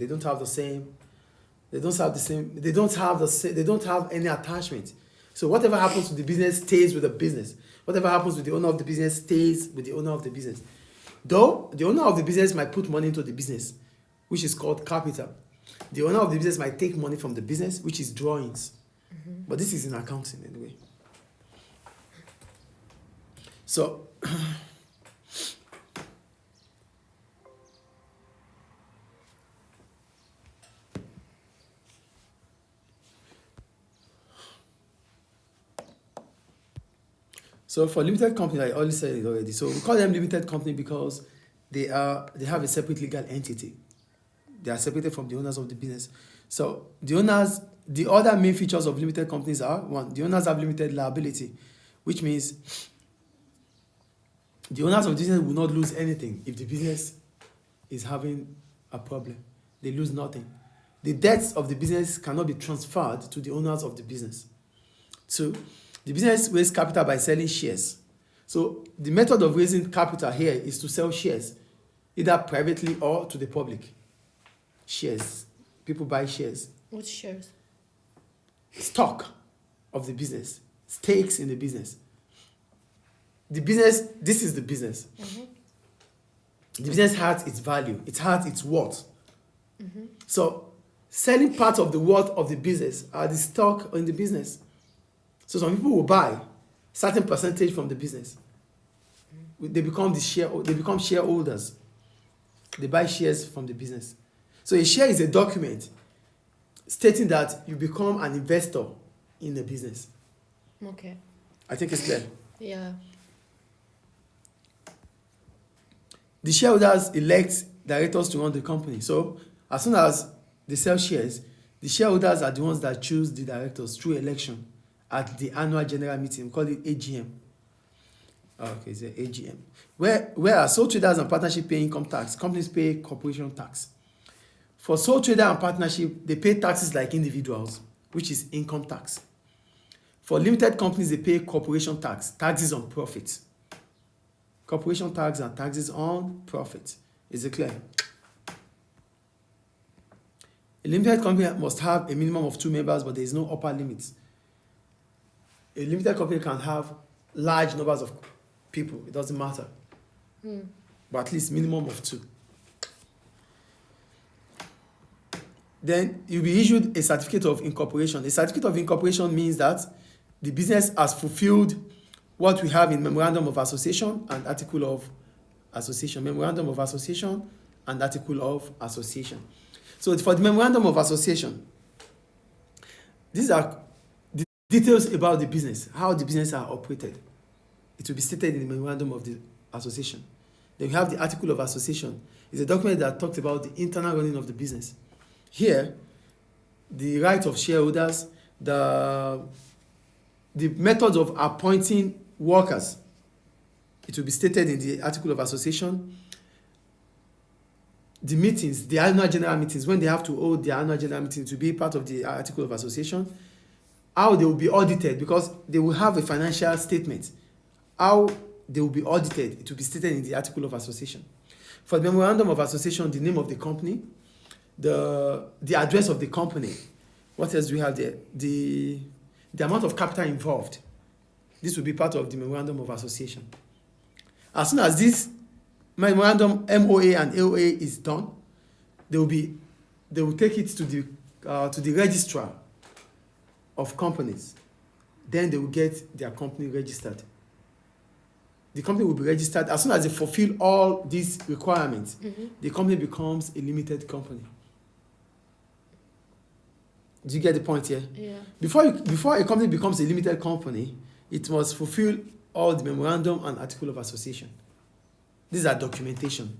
They don't have the same. They don't have the same. They don't have the same. They don't have any attachment. So whatever happens to the business stays with the business. Whatever happens with the owner of the business stays with the owner of the business. Though the owner of the business might put money into the business, which is called capital. The owner of the business might take money from the business, which is drawings. But this is in accounting anyway. So So for limited company, I already said it already. So we call them limited company because they have a separate legal entity. They are separated from the owners of the business. So the other main features of limited companies are: one, the owners have limited liability, which means the owners of the business will not lose anything if the business is having a problem. They lose nothing. The debts of the business cannot be transferred to the owners of the business. Two, the business raises capital by selling shares. So the method of raising capital here is to sell shares, either privately or to the public. Shares. People buy shares. What shares? Stock of the business. Stakes in the business. The business, this is the business. The business has its value. It has its worth. So selling part of the worth of the business are the stock in the business. So some people will buy certain percentage from the business. They become shareholders. They buy shares from the business. So a share is a document stating that you become an investor in the business. Okay. I think it's clear. Yeah. The shareholders elect directors to run the company. So as soon as they sell shares, the shareholders are the ones that choose the directors through election at the annual general meeting. We call it AGM. Okay, it's an AGM. Where sole traders and partnership pay income tax, companies pay corporation tax. For sole trader and partnership, they pay taxes like individuals, which is income tax. For limited companies, they pay corporation tax, taxes on profits. Corporation tax and taxes on profit. Is it clear? A limited company must have a minimum of 2 members, but there is no upper limit. A limited company can have large numbers of people. It doesn't matter. But at least minimum of 2. Then you'll be issued a certificate of incorporation. A certificate of incorporation means that the business has fulfilled what we have in Memorandum of Association and Article of Association. Memorandum of Association and Article of Association. So for the Memorandum of Association, these are the details about the business, how the business are operated. It will be stated in the Memorandum of the Association. Then we have the Article of Association. It's a document that talks about the internal running of the business. Here, the right of shareholders, the methods of appointing workers, it will be stated in the Article of Association. The meetings, the annual general meetings, when they have to hold the annual general meeting to be part of the Article of Association, how they will be audited, because they will have a financial statement. How they will be audited, it will be stated in the Article of Association. For the Memorandum of Association, the name of the company, the address of the company. What else do we have there? The amount of capital involved. This will be part of the Memorandum of Association. As soon as this Memorandum MOA and AOA is done, they will take it to the registrar of companies. Then they will get their company registered. The company will be registered. As soon as they fulfill all these requirements, the company becomes a limited company. Do you get the point here? Yeah. Before a company becomes a limited company, it must fulfill all the Memorandum and Article of Association. These are documentation.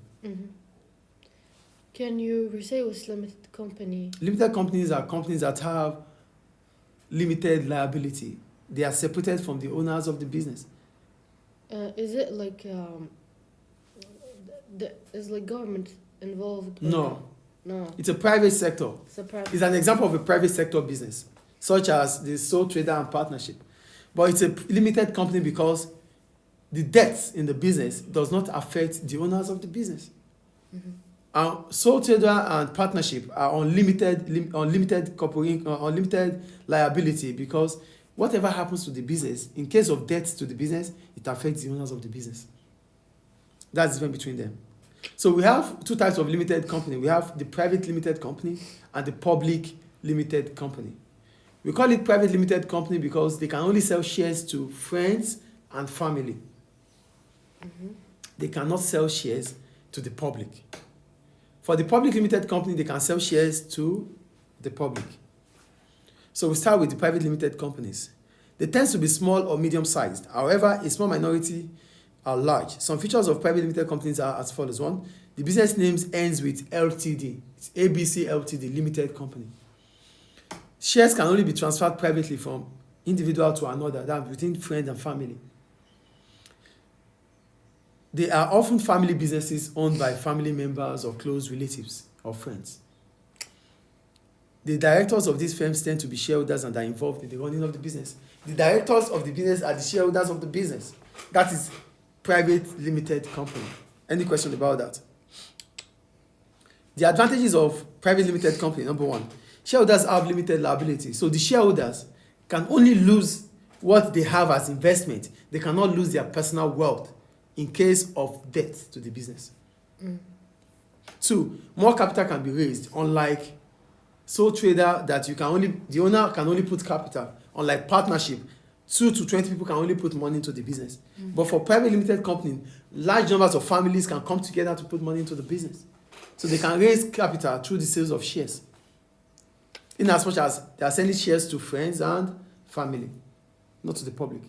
Can you say what's limited company? Limited companies are companies that have limited liability. They are separated from the owners of the business. Is it like is like government involved? No. No. It's a private sector. It's an example of a private sector business, such as the sole trader and partnership. But it's a limited company because the debts in the business does not affect the owners of the business. Sole trader and partnership are unlimited liability, because whatever happens to the business, in case of death to the business, it affects the owners of the business. That's the difference between them. So we have two types of limited company. We have the private limited company and the public limited company. We call it private limited company because they can only sell shares to friends and family. They cannot sell shares to the public. For the public limited company, they can sell shares to the public. So we start with the private limited companies. They tend to be small or medium sized. However, a small minority are large. Some features of private limited companies are as follows. One, the business names ends with LTD. It's ABC Ltd, limited company. Shares can only be transferred privately from individual to another, that between friends and family. They are often family businesses owned by family members or close relatives or friends. The directors of these firms tend to be shareholders and are involved in the running of the business. The directors of the business are the shareholders of the business. That is private limited company. Any question about that? The advantages of private limited company, number one, shareholders have limited liability. So the shareholders can only lose what they have as investment. They cannot lose their personal wealth in case of death to the business. Two, more capital can be raised, unlike sole trader that the owner can only put capital. Unlike partnership, 2 to 20 people can only put money into the business. But for private limited company, large numbers of families can come together to put money into the business. So they can raise capital through the sales of shares, in as much as they are selling shares to friends and family, not to the public.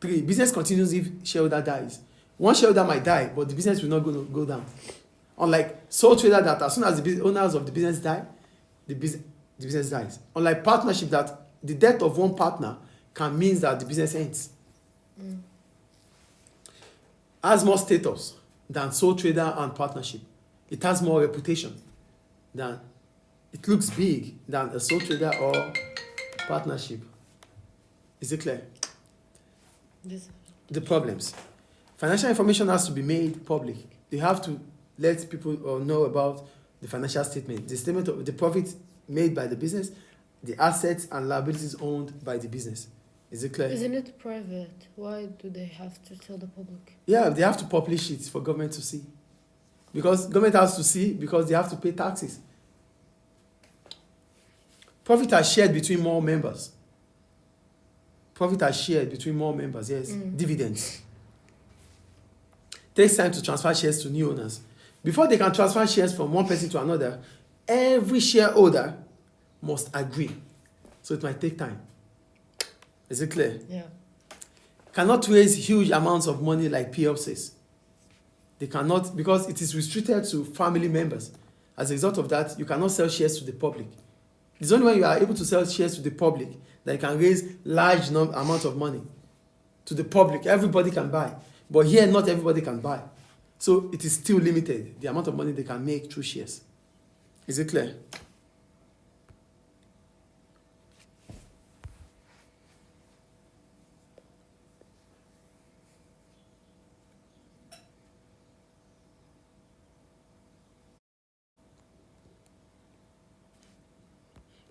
3, business continues if shareholder dies. One shareholder might die, but the business will not go down. Unlike sole trader that as soon as the owners of the business die, the business dies. Unlike partnership that the death of one partner can mean that the business ends. Has more status than sole trader and partnership. It has more reputation than, it looks big than a sole trader or partnership. Is it clear? This. The problems. Financial information has to be made public. They have to let people know about the financial statement, the statement of the profit made by the business, the assets and liabilities owned by the business. Is it clear? Isn't it private? Why do they have to tell the public? Yeah, they have to publish it for government to see. Because government has to see, because they have to pay taxes. Profit are shared between more members. Profit are shared between more members, yes. Dividends. Takes time to transfer shares to new owners. Before they can transfer shares from one person to another, every shareholder must agree. So it might take time. Is it clear? Yeah. Cannot raise huge amounts of money like PLCs. They cannot, because it is restricted to family members. As a result of that, you cannot sell shares to the public. It's only when you are able to sell shares to the public that you can raise large amounts of money to the public. Everybody can buy. But here, not everybody can buy. So it is still limited, the amount of money they can make through shares. Is it clear?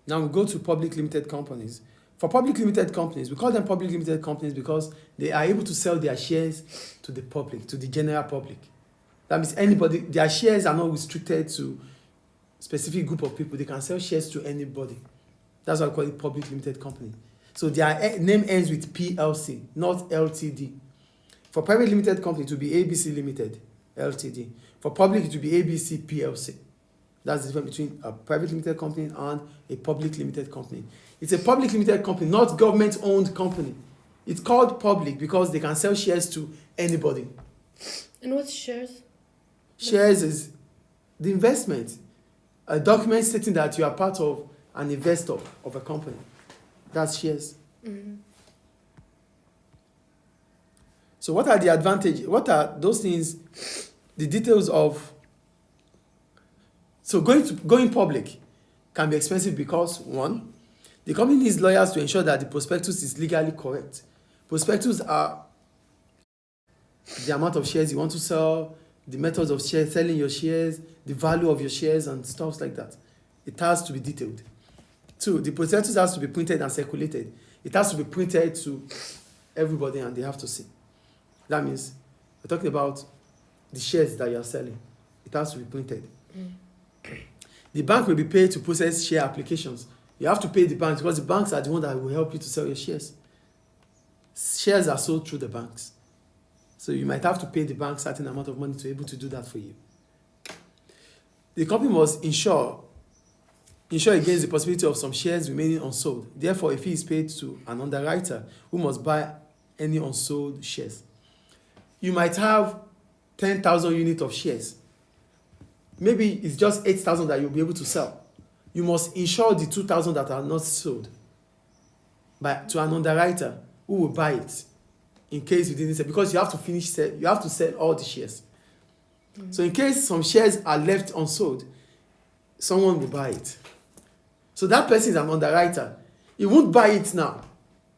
Now we go to public limited companies. For public limited companies, we call them public limited companies because they are able to sell their shares to the public, to the general public. That means anybody, their shares are not restricted to a specific group of people. They can sell shares to anybody. That's why we call it public limited company. So their name ends with PLC, not LTD. For private limited company, it will be ABC Limited, LTD. For public, it will be ABC PLC. That's the difference between a private limited company and a public limited company. It's a public limited company, not government-owned company. It's called public because they can sell shares to anybody. And what's shares? Shares is the investment, a document stating that you are part of an investor of a company. That's shares. So what are the advantages? What are those things, the details of? So going public can be expensive because, one, the company needs lawyers to ensure that the prospectus is legally correct. Prospectus are the amount of shares you want to sell, the methods of share, selling your shares, the value of your shares and stuff like that. It has to be detailed. 2, the prospectus has to be printed and circulated. It has to be printed to everybody and they have to see. That means we're talking about the shares that you are selling. It has to be printed. The bank will be paid to process share applications. You have to pay the banks because the banks are the ones that will help you to sell your shares. Shares are sold through the banks. So you might have to pay the bank a certain amount of money to be able to do that for you. The company must insure against the possibility of some shares remaining unsold. Therefore, a fee is paid to an underwriter who must buy any unsold shares. You might have 10,000 units of shares. Maybe it's just 8,000 that you'll be able to sell. You must insure the 2,000 that are not sold to an underwriter who will buy it in case you didn't sell, because you have to sell all the shares. So in case some shares are left unsold, someone will buy it. So that person is an underwriter. He won't buy it now.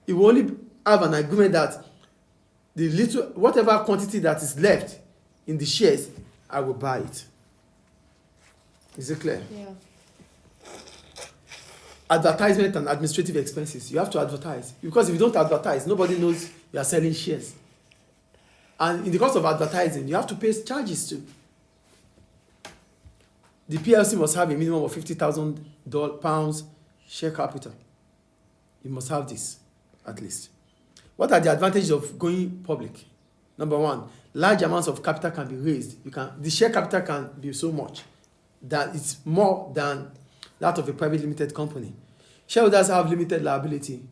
He will only have an agreement that whatever quantity that is left in the shares, I will buy it. Is it clear? Yeah. Advertisement and administrative expenses. You have to advertise. Because if you don't advertise, nobody knows you are selling shares. And in the cost of advertising, you have to pay charges too. The PLC must have a minimum of £50,000 share capital. You must have this, at least. What are the advantages of going public? Number 1, large amounts of capital can be raised. The share capital can be so much that it's more than that of a private limited company. Shareholders have limited liability.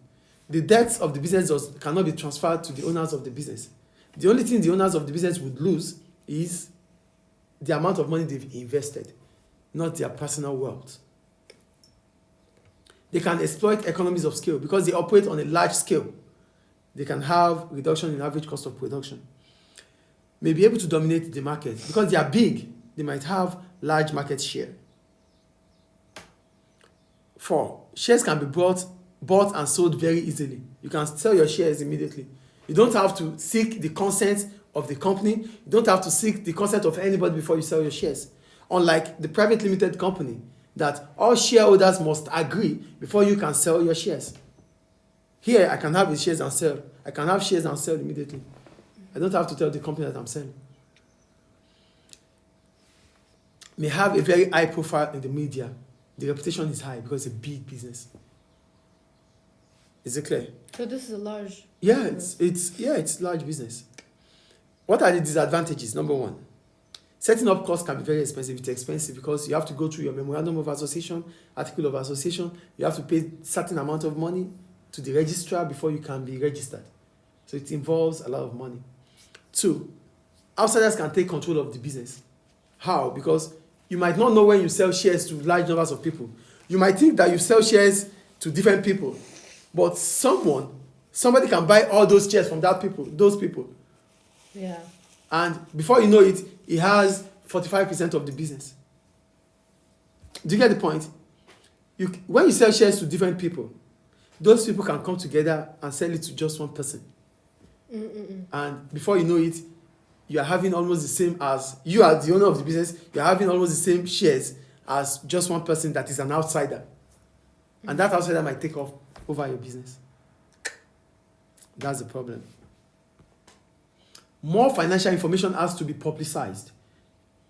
The debts of the business cannot be transferred to the owners of the business. The only thing the owners of the business would lose is the amount of money they've invested, not their personal wealth. They can exploit economies of scale because they operate on a large scale. They can have reduction in average cost of production. May be able to dominate the market because they are big. They might have large market share. 4, shares can be bought and sold very easily. You can sell your shares immediately. You don't have to seek the consent of the company. You don't have to seek the consent of anybody before you sell your shares. Unlike the private limited company, that all shareholders must agree before you can sell your shares. Here, I can have the shares and sell. I can have shares and sell immediately. I don't have to tell the company that I'm selling. May have a very high profile in the media. The reputation is high because it's a big business. Is it clear? So this is a large. Yeah, it's large business. What are the disadvantages? Number 1, setting up costs can be very expensive. It's expensive because you have to go through your memorandum of association, article of association. You have to pay certain amount of money to the registrar before you can be registered. So it involves a lot of money. 2, outsiders can take control of the business. How? Because you might not know when you sell shares to large numbers of people. You might think that you sell shares to different people, but somebody can buy all those shares from those people. Yeah. And before you know it, he has 45% of the business. Do you get the point? When you sell shares to different people, those people can come together and sell it to just one person. And before you know it, you are having almost the same as, you are the owner of the business, you are having almost the same shares as just one person that is an outsider. And that outsider might take off over your business. That's the problem. More financial information has to be publicized.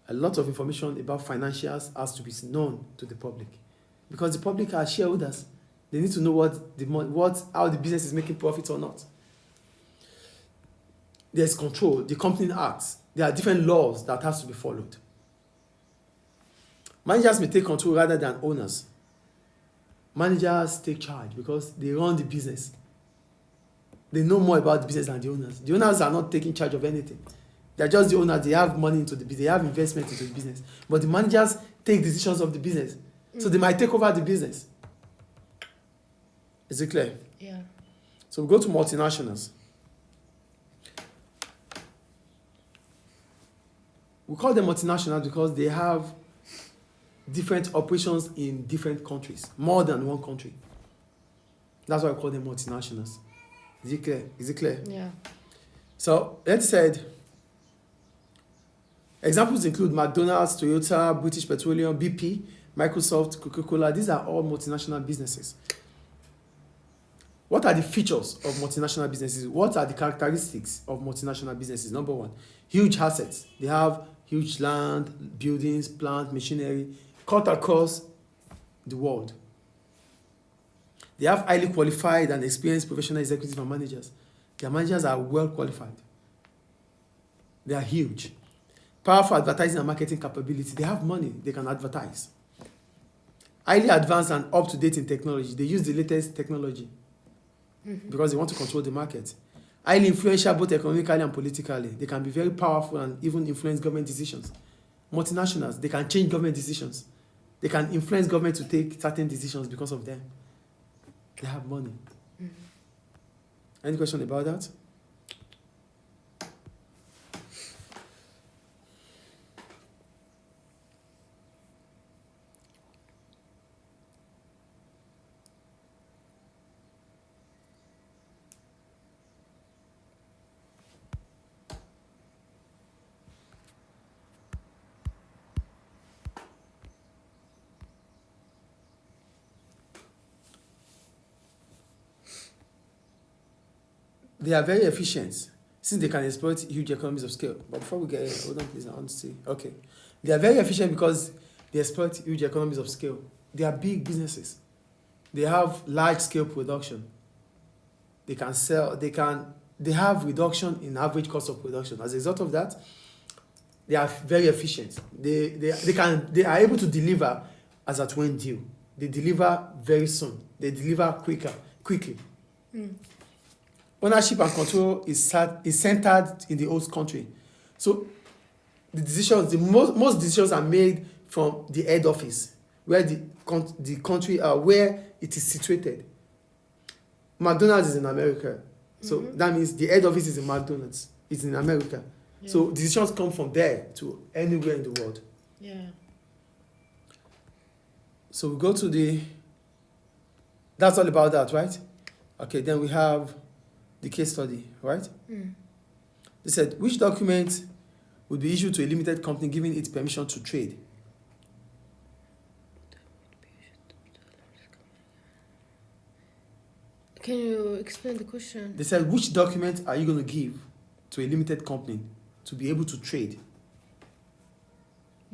A lot of information about financials has to be known to the public. Because the public are shareholders. They need to know how the business is making profit or not. There's control. The Company Act. There are different laws that has to be followed. Managers may take control rather than owners. Managers take charge because they run the business. They know more about the business than the owners. The owners are not taking charge of anything. They're just the owners. They have money into the business. They have investment into the business. But the managers take decisions of the business. So they might take over the business. Is it clear? Yeah. So we go to multinationals. We call them multinationals because they have different operations in different countries, more than one country. That's why we call them multinationals. Is it clear? Is it clear? Yeah. So let's say Examples include McDonald's, Toyota, British Petroleum, BP, Microsoft, Coca-Cola. These are all multinational businesses. What are the features of multinational businesses? What are the characteristics of multinational businesses? Number one, huge assets. They have huge land, buildings, plant, machinery, cut across the world. They have highly qualified and experienced professional executives and managers. Their managers are well qualified. They are huge. Powerful advertising and marketing capability. They have money, they can advertise. Highly advanced and up-to-date in technology. They use the latest technology because they want to control the market. Highly influential both economically and politically. They can be very powerful and even influence government decisions. Multinationals, they can change government decisions. They can influence government to take certain decisions because of them. They have money. Any question about that? They are very efficient since they can exploit huge economies of scale. But before we get here, hold on please, I want to see. Okay. They are very efficient because they exploit huge economies of scale. They are big businesses. They have large scale production. They can sell, they have reduction in average cost of production. As a result of that, they are very efficient. They are able to deliver as at when due. They deliver very soon. They deliver quickly. Ownership and control is centered in the host country. So the decisions, most decisions are made from the head office, where the country where it is situated. McDonald's is in America, so that means the head office is in McDonald's. It's in America. Yeah. So decisions come from there to anywhere in the world. Yeah. So we go to that's all about that, right? Okay, then we have the case study, right? They said, which document would be issued to a limited company giving it permission to trade? Can you explain the question? They said, which document are you going to give to a limited company to be able to trade?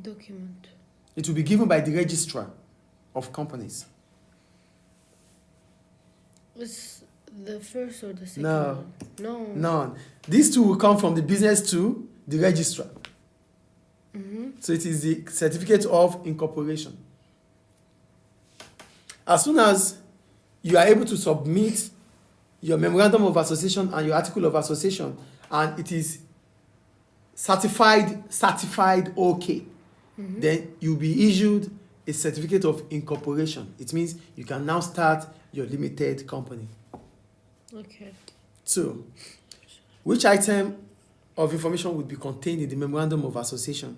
Document. It will be given by the registrar of companies. It's the first or the second No. one? None. These two will come from the business to the registrar. So it is the certificate of incorporation. As soon as you are able to submit your memorandum of association and your article of association, and it is certified okay, then you'll be issued a certificate of incorporation. It means you can now start your limited company. Okay. So, which item of information would be contained in the memorandum of association?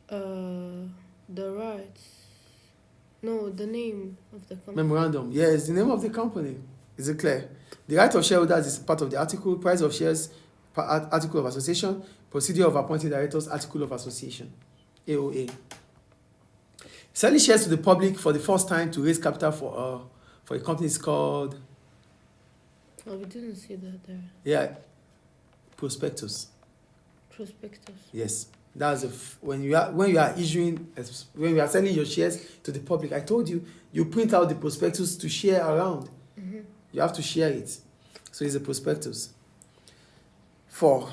The rights. No, the name of the company. Memorandum. Yes, the name of the company. Is it clear? The right of shareholders is part of the article. Price of shares, article of association. Procedure of appointing directors, article of association. AOA. Selling shares to the public for the first time to raise capital for a company is called. Oh, we didn't see that there. Yeah, prospectus. Prospectus. Yes, that's when you are selling your shares to the public. I told you, you print out the prospectus to share around. You have to share it, so it's a prospectus. 4.